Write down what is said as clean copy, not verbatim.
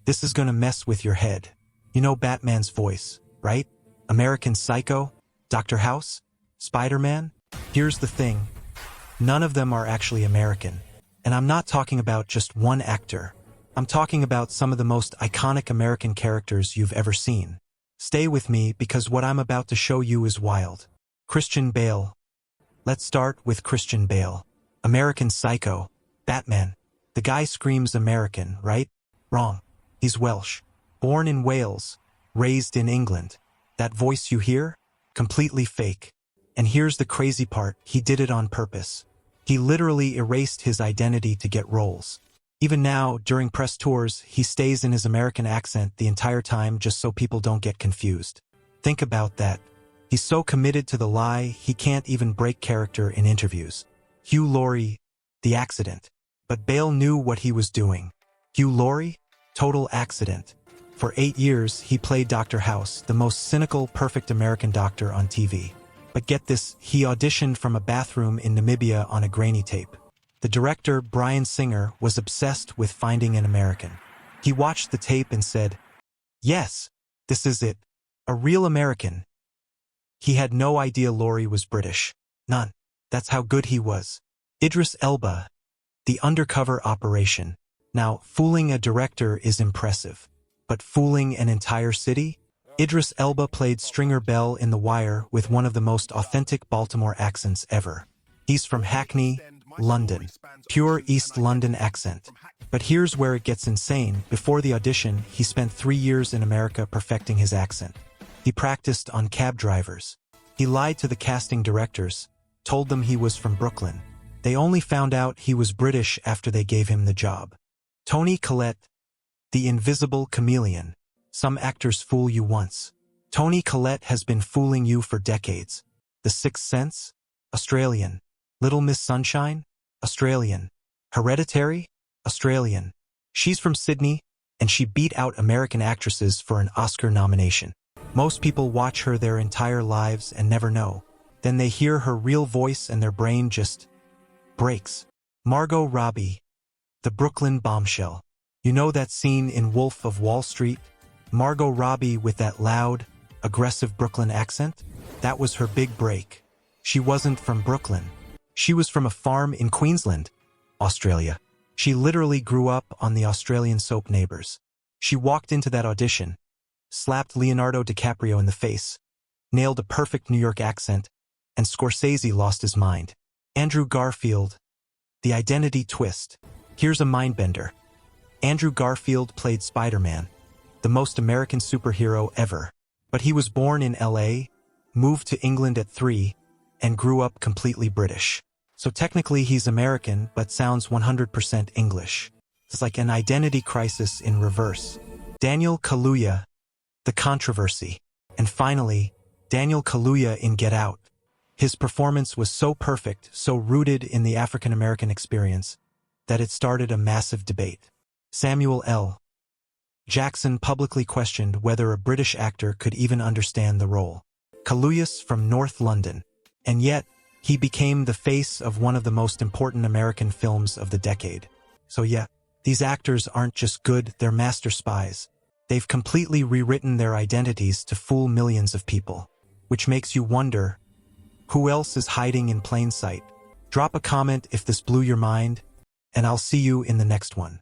This is gonna mess with your head. You know Batman's voice, right? American Psycho, Dr. House, Spider-Man? Here's the thing. None of them are actually American. And I'm not talking about just one actor. I'm talking about some of the most iconic American characters you've ever seen. Stay with me because what I'm about to show you is wild. Christian Bale. Let's start with Christian Bale. American Psycho, Batman. The guy screams American, right? Wrong. He's Welsh. Born in Wales, raised in England. That voice you hear? Completely fake. And here's the crazy part, he did it on purpose. He literally erased his identity to get roles. Even now, during press tours, he stays in his American accent the entire time just so people don't get confused. Think about that. He's so committed to the lie, he can't even break character in interviews. Hugh Laurie, The Accident. But Bale knew what he was doing. Hugh Laurie? Total accident. For 8 years, he played Dr. House, the most cynical, perfect American doctor on TV. But get this, he auditioned from a bathroom in Namibia on a grainy tape. The director, Bryan Singer, was obsessed with finding an American. He watched the tape and said, "Yes, this is it. A real American." He had no idea Laurie was British. None. That's how good he was. Idris Elba, The Undercover Operation. Now, fooling a director is impressive. But fooling an entire city? Idris Elba played Stringer Bell in The Wire with one of the most authentic Baltimore accents ever. He's from Hackney, London. Pure East London accent. But here's where it gets insane. Before the audition, he spent 3 years in America perfecting his accent. He practiced on cab drivers. He lied to the casting directors, told them he was from Brooklyn. They only found out he was British after they gave him the job. Toni Collette, The Invisible Chameleon. Some actors fool you once. Toni Collette has been fooling you for decades. The Sixth Sense? Australian. Little Miss Sunshine? Australian. Hereditary? Australian. She's from Sydney, and she beat out American actresses for an Oscar nomination. Most people watch her their entire lives and never know. Then they hear her real voice and their brain just breaks. Margot Robbie, The Brooklyn Bombshell. You know that scene in Wolf of Wall Street? Margot Robbie with that loud, aggressive Brooklyn accent? That was her big break. She wasn't from Brooklyn. She was from a farm in Queensland, Australia. She literally grew up on the Australian soap Neighbours. She walked into that audition, slapped Leonardo DiCaprio in the face, nailed a perfect New York accent, and Scorsese lost his mind. Andrew Garfield, The Identity Twist. Here's a mindbender. Andrew Garfield played Spider-Man, the most American superhero ever. But he was born in LA, moved to England at 3, and grew up completely British. So technically he's American, but sounds 100% English. It's like an identity crisis in reverse. Daniel Kaluuya, The Controversy. And finally, Daniel Kaluuya in Get Out. His performance was so perfect, so rooted in the African-American experience, that it started a massive debate. Samuel L. Jackson publicly questioned whether a British actor could even understand the role. Kaluuya's from North London. And yet, he became the face of one of the most important American films of the decade. So yeah, these actors aren't just good, they're master spies. They've completely rewritten their identities to fool millions of people. Which makes you wonder, who else is hiding in plain sight? Drop a comment if this blew your mind, and I'll see you in the next one.